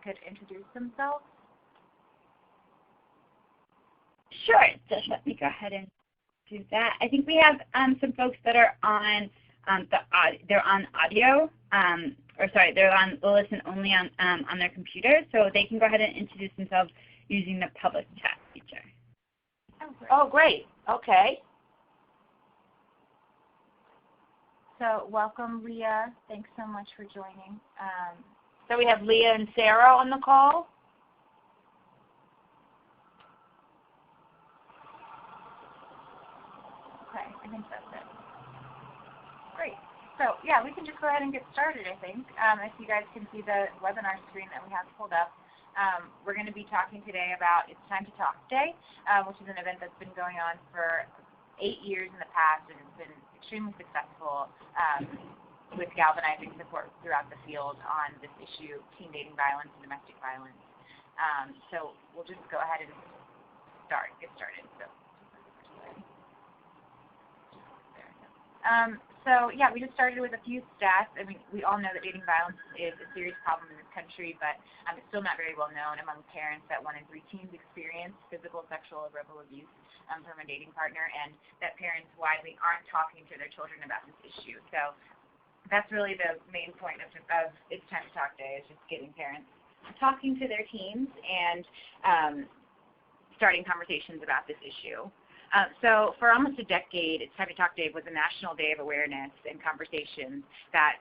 could introduce themselves? Sure. Just let me go ahead and do that. I think we have some folks that are on they're on audio, they're on the listen only on their computer, so they can go ahead and introduce themselves using the public chat feature. Oh, great. Okay. So welcome, Leah. Thanks so much for joining. So we have Leah and Sarah on the call. Okay, I think that's it. Great. So yeah, we can just go ahead and get started, I think. If you guys can see the webinar screen that we have pulled up, we're going to be talking today about It's Time to Talk Day, which is an event that's been going on for 8 years in the past and has been extremely successful with galvanizing support throughout the field on this issue, teen dating violence and domestic violence. So we'll just go ahead and get started. So yeah, we just started with a few stats. I mean, we all know that dating violence is a serious problem in this country, but it's still not very well known among parents that 1 in 3 teens experience physical, sexual, or verbal abuse from a dating partner, and that parents widely aren't talking to their children about this issue. So that's really the main point of It's Time to Talk Day, is just getting parents talking to their teens and starting conversations about this issue. So for almost a decade, It's Time to Talk Day was a national day of awareness and conversation that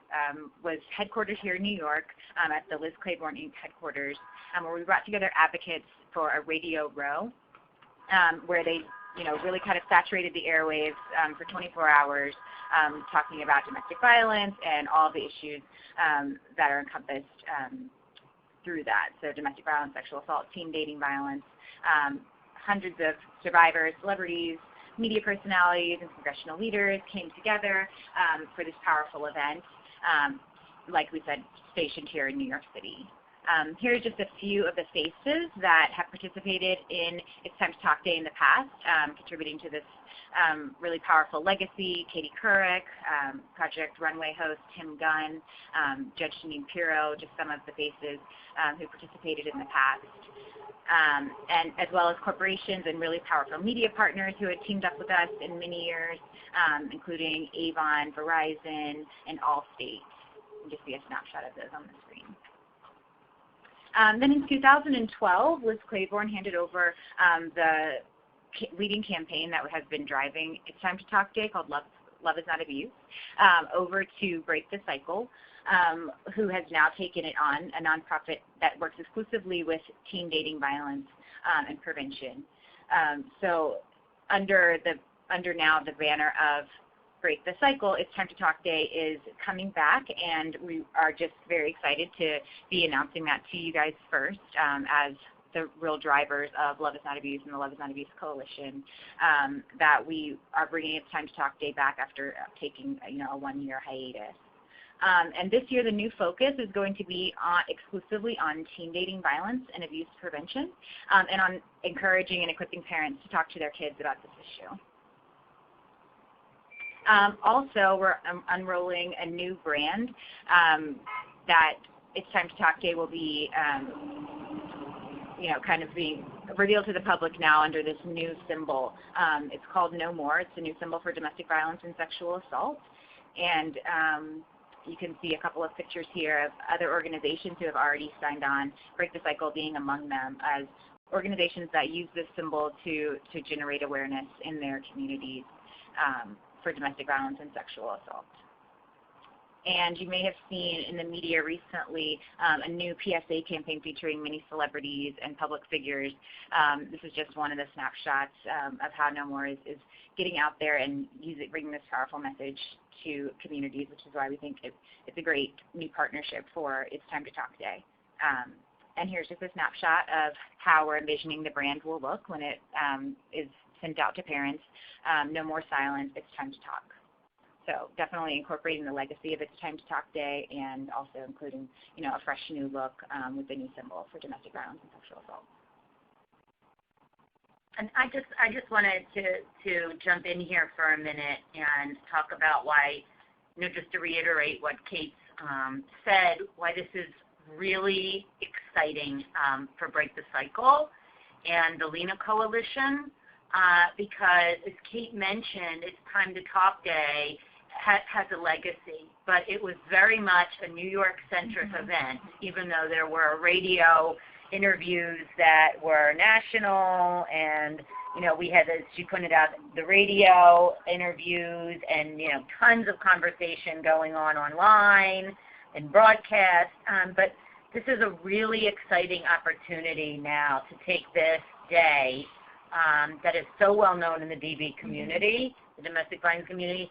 was headquartered here in New York at the Liz Claiborne Inc. headquarters, where we brought together advocates for a radio row, where they really kind of saturated the airwaves for 24 hours, talking about domestic violence and all the issues that are encompassed through that. So domestic violence, sexual assault, teen dating violence. Hundreds of survivors, celebrities, media personalities, and congressional leaders came together for this powerful event, like we said, stationed here in New York City. Here are just a few of the faces that have participated in It's Time to Talk Day in the past, contributing to this really powerful legacy. Katie Couric, Project Runway host Tim Gunn, Judge Janine Pirro, just some of the faces who participated in the past. And as well as corporations and really powerful media partners who had teamed up with us in many years, including Avon, Verizon, and Allstate. You can just see a snapshot of those on the screen. Then in 2012, Liz Claiborne handed over the leading campaign that has been driving It's Time to Talk Day, called Love Is Not Abuse, over to Break the Cycle, who has now taken it on, a nonprofit that works exclusively with teen dating violence and prevention. So under now the banner of Break the Cycle, It's Time to Talk Day is coming back, and we are just very excited to be announcing that to you guys first as the real drivers of Love Is Not Abuse and the Love Is Not Abuse Coalition, that we are bringing It's Time to Talk Day back after taking a 1-year hiatus. And this year the new focus is going to be exclusively on teen dating violence and abuse prevention, and on encouraging and equipping parents to talk to their kids about this issue. Also, we're unrolling a new brand that It's Time to Talk Day will be kind of being revealed to the public now under this new symbol. It's called No More. It's a new symbol for domestic violence and sexual assault. And you can see a couple of pictures here of other organizations who have already signed on, Break the Cycle being among them, as organizations that use this symbol to generate awareness in their communities for domestic violence and sexual assault. And you may have seen in the media recently a new PSA campaign featuring many celebrities and public figures. This is just one of the snapshots of how No More is getting out there and bringing this powerful message to communities, which is why we think it's a great new partnership for It's Time to Talk Day. And here's just a snapshot of how we're envisioning the brand will look when it is sent out to parents. No more silence, it's time to talk. So definitely incorporating the legacy of It's Time to Talk Day, and also including, a fresh new look with the new symbol for domestic violence and sexual assault. And I just wanted to jump in here for a minute and talk about why, just to reiterate what Kate said, why this is really exciting for Break the Cycle and the LINA Coalition because, as Kate mentioned, It's Time to Talk Day has a legacy, but it was very much a New York-centric event, even though there were radio interviews that were national, and we had, as she pointed out, the radio interviews and tons of conversation going on online and broadcast. But this is a really exciting opportunity now to take this day that is so well known in the DV community, the domestic violence community,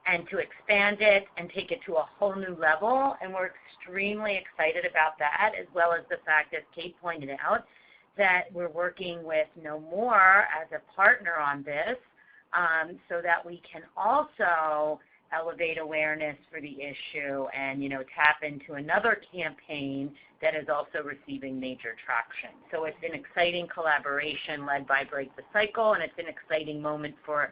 and to expand it and take it to a whole new level. And we're extremely excited about that, as well as the fact, as Kate pointed out, that we're working with No More as a partner on this so that we can also elevate awareness for the issue and, tap into another campaign that is also receiving major traction. So it's an exciting collaboration led by Break the Cycle, and it's an exciting moment for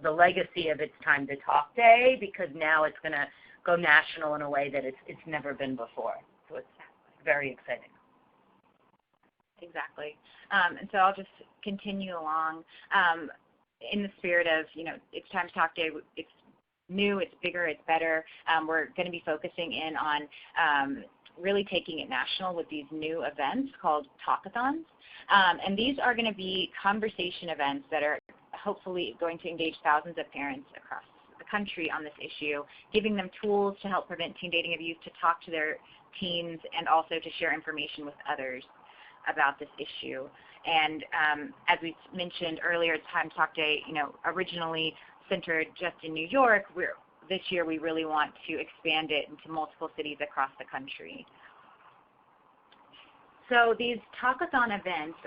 the legacy of It's Time to Talk Day, because now it's going to go national in a way that it's never been before. So it's very exciting. Exactly. And so I'll just continue along in the spirit of, It's Time to Talk Day. It's new, it's bigger, it's better. We're going to be focusing in on really taking it national with these new events called talkathons. And these are going to be conversation events that are hopefully going to engage thousands of parents across the country on this issue, giving them tools to help prevent teen dating abuse, to talk to their teens, and also to share information with others about this issue. And as we mentioned earlier, It's Time to Talk Day, originally centered just in New York. This year we really want to expand it into multiple cities across the country. So these talkathon events,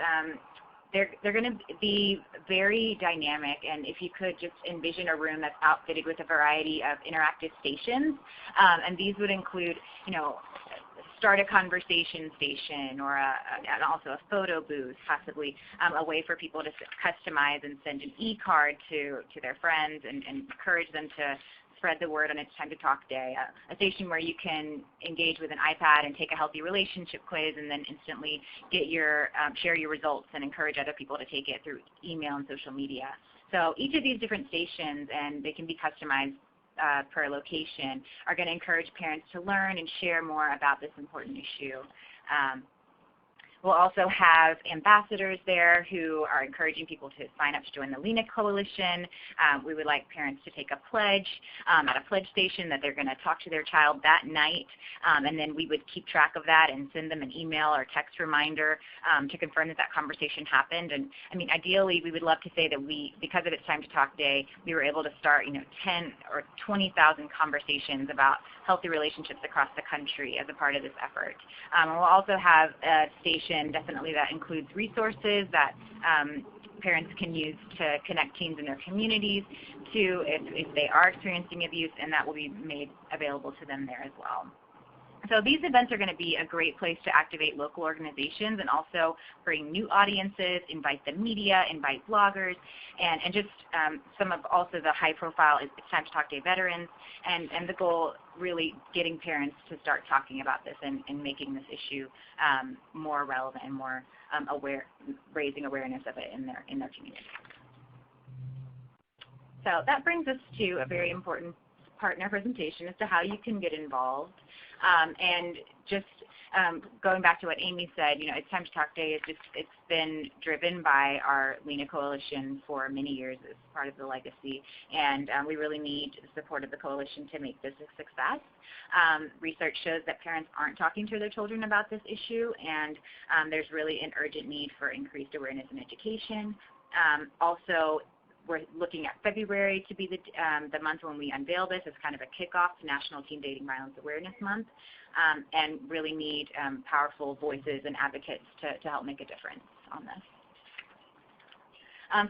they're going to be very dynamic, and if you could just envision a room that's outfitted with a variety of interactive stations, and these would include, start a conversation station, or and also a photo booth, possibly a way for people to customize and send an e-card to their friends and encourage them to spread the word on It's Time to Talk Day, a station where you can engage with an iPad and take a healthy relationship quiz and then instantly get share your results and encourage other people to take it through email and social media. So each of these different stations, and they can be customized per location, are going to encourage parents to learn and share more about this important issue. We'll also have ambassadors there who are encouraging people to sign up to join the LINA Coalition. We would like parents to take a pledge at a pledge station that they're going to talk to their child that night, and then we would keep track of that and send them an email or text reminder to confirm that that conversation happened. And ideally, we would love to say that because of It's Time to Talk Day, we were able to start 10 or 20,000 conversations about healthy relationships across the country as a part of this effort. And we'll also have a station definitely that includes resources that parents can use to connect teens in their communities to if they are experiencing abuse, and that will be made available to them there as well. So these events are going to be a great place to activate local organizations and also bring new audiences, invite the media, invite bloggers, and just some of also the high-profile It's Time to Talk Day veterans, and the goal really getting parents to start talking about this and making this issue more relevant and more raising awareness of it in their community. So that brings us to a very important partner presentation as to how you can get involved. And just going back to what Amy said, It's Time to Talk Day it's been driven by our LINA Coalition for many years as part of the legacy, and we really need the support of the coalition to make this a success. Research shows that parents aren't talking to their children about this issue, and there's really an urgent need for increased awareness and education. Also, we're looking at February to be the month when we unveil this as kind of a kickoff to National Teen Dating Violence Awareness Month, and really need powerful voices and advocates to help make a difference on this.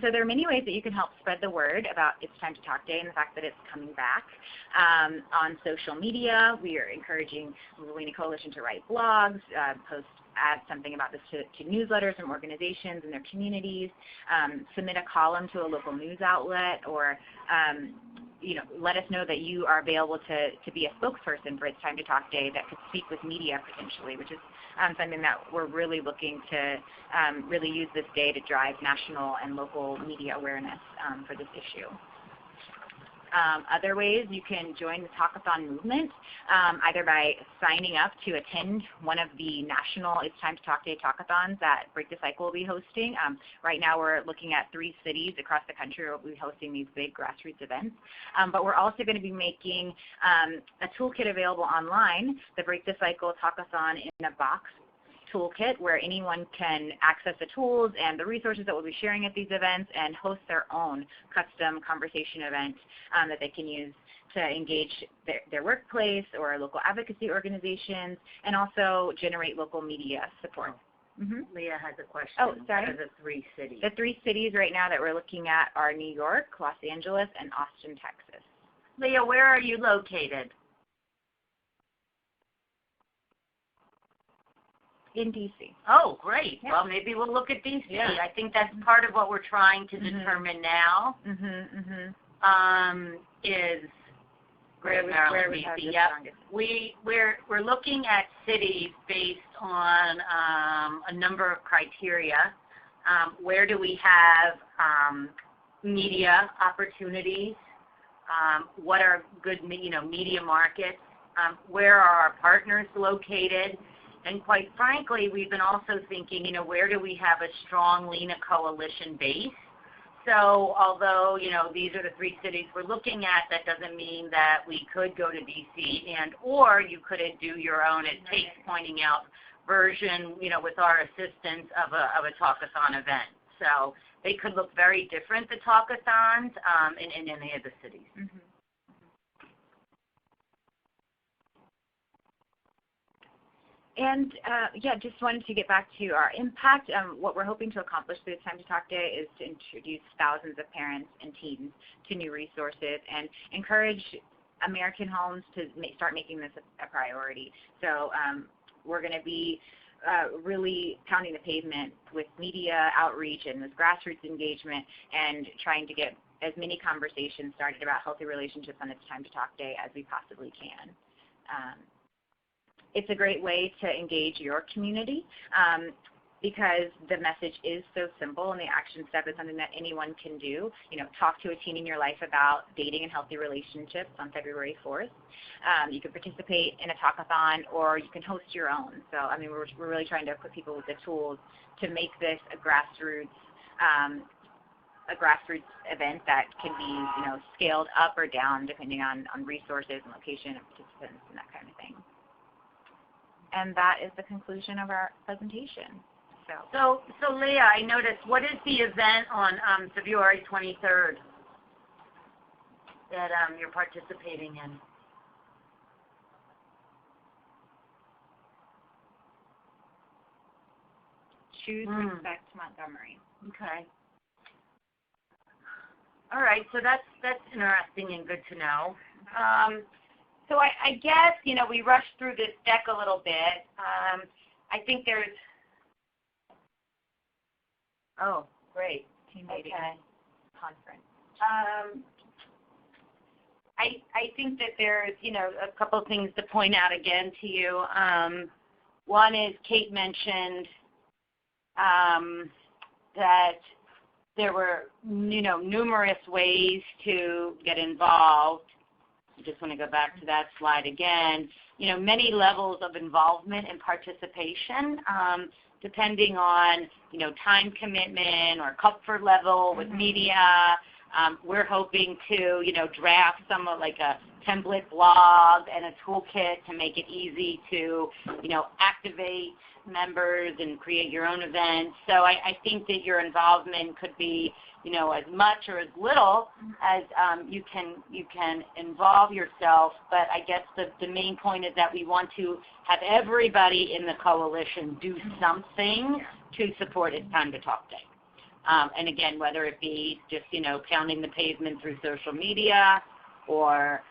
So there are many ways that you can help spread the word about It's Time to Talk Day and the fact that it's coming back. On social media, we are encouraging the LINA Coalition to write blogs, add something about this to newsletters from organizations and their communities, submit a column to a local news outlet, or let us know that you are available to be a spokesperson for It's Time to Talk Day that could speak with media potentially, which is something that we're really looking to really use this day to drive national and local media awareness for this issue. Other ways you can join the Talkathon movement, either by signing up to attend one of the national It's Time to Talk Day talkathons that Break the Cycle will be hosting. Right now we're looking at 3 cities across the country where we'll be hosting these big grassroots events. But we're also going to be making a toolkit available online, the Break the Cycle Talkathon in a Box toolkit, where anyone can access the tools and the resources that we'll be sharing at these events and host their own custom conversation event that they can use to engage their workplace or local advocacy organizations, and also generate local media support. Leah has a question. Oh, sorry. What are the 3 cities? The 3 cities right now that we're looking at are New York, Los Angeles, and Austin, Texas. Leah, where are you located? In D.C. Oh, great. Yeah. Well, maybe we'll look at D.C. Yeah. I think that's part of what we're trying to determine now. Is Greater Maryland, D.C. Yep. We're looking at cities based on a number of criteria. Where do we have media opportunities? What are good media markets? Where are our partners located? And quite frankly, we've been also thinking, where do we have a strong LINA coalition base? So although, these are the 3 cities we're looking at, that doesn't mean that we could go to D.C. or you couldn't do your own, it takes pointing out, version, with our assistance of a talkathon event. So they could look very different, the talkathons, in any of the cities. And just wanted to get back to our impact. What we're hoping to accomplish through It's Time to Talk Day is to introduce thousands of parents and teens to new resources and encourage American homes to start making this a priority. So we're going to be really pounding the pavement with media outreach and this grassroots engagement, and trying to get as many conversations started about healthy relationships on It's Time to Talk Day as we possibly can. It's a great way to engage your community because the message is so simple, and the action step is something that anyone can do. Talk to a teen in your life about dating and healthy relationships on February 4th. You can participate in a talkathon, or you can host your own. So, we're really trying to equip people with the tools to make this a grassroots event that can be, scaled up or down depending on resources and location and participants and that kind of thing. And that is the conclusion of our presentation. So Leah, I noticed, what is the event on February 23rd that you're participating in? Choose Respect Montgomery. Okay. All right, so that's interesting and good to know. So I guess, we rushed through this deck a little bit. I think there's, oh, great. Team meeting conference. I think that there's, a couple of things to point out again to you. One is Kate mentioned that there were, numerous ways to get involved. I just want to go back to that slide again. Many levels of involvement and participation, depending on, time commitment or comfort level with media. We're hoping to, draft somewhat like a template blog and a toolkit to make it easy to, activate members and create your own events. So I think that your involvement could be, as much or as little as you can involve yourself. But I guess the main point is that we want to have everybody in the coalition do something to support It's Time to Talk Day. And again, whether it be just, pounding the pavement through social media, or,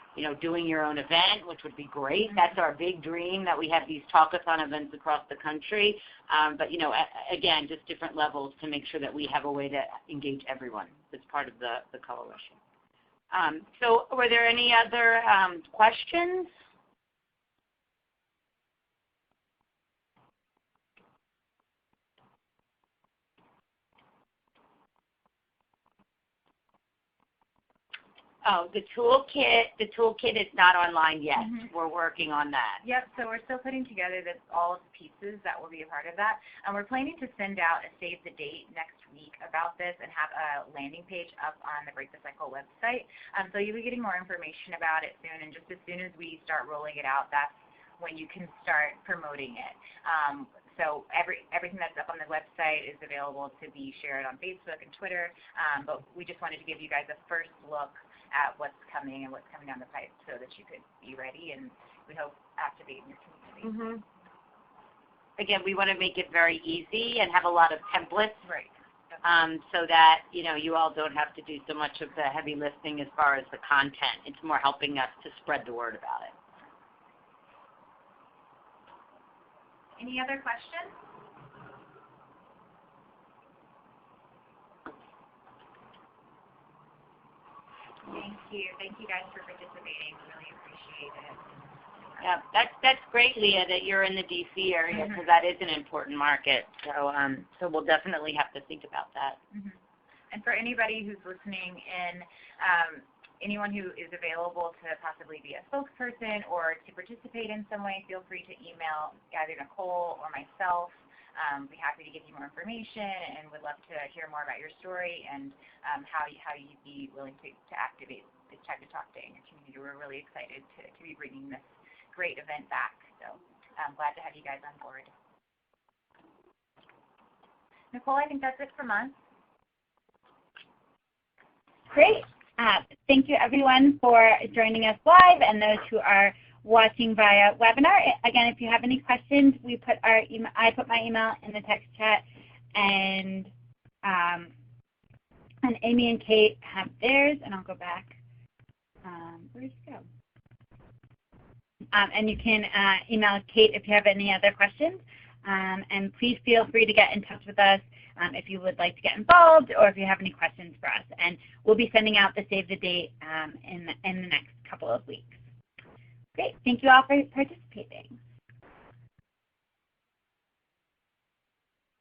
doing your own event, which would be great. That's our big dream, that we have these talkathon events across the country. But, again, just different levels to make sure that we have a way to engage everyone as part of the coalition. So were there any other questions? Oh, the toolkit is not online yet. We're working on that. Yep, so we're still putting together all of the pieces that will be a part of that. And we're planning to send out a save the date next week about this and have a landing page up on the Break the Cycle website. So you'll be getting more information about it soon, and just as soon as we start rolling it out, that's when you can start promoting it. So everything that's up on the website is available to be shared on Facebook and Twitter, but we just wanted to give you guys a first look at what's coming and what's coming down the pipe so that you could be ready and we hope activate in your community. Again, we want to make it very easy and have a lot of templates. Right. So that, you all don't have to do so much of the heavy lifting as far as the content. It's more helping us to spread the word about it. Any other questions? Thank you. Thank you guys for participating. Really appreciate it. Yeah, that's great, Leah, that you're in the D.C. area because that is an important market. So we'll definitely have to think about that. And for anybody who's listening in, anyone who is available to possibly be a spokesperson or to participate in some way, feel free to email either Nicole or myself. Be happy to give you more information and would love to hear more about your story and how you'd be willing to activate this type of talk day in your community. We're really excited to be bringing this great event back. So I'm glad to have you guys on board. Nicole, I think that's it from us. Great. Thank you, everyone, for joining us live and those who are watching via webinar. Again, if you have any questions, I put my email in the text chat, and Amy and Kate have theirs, and I'll go back. Where did you go? And you can email Kate if you have any other questions. And please feel free to get in touch with us if you would like to get involved or if you have any questions for us. And we'll be sending out the save the date in the next couple of weeks. Great. Thank you all for participating.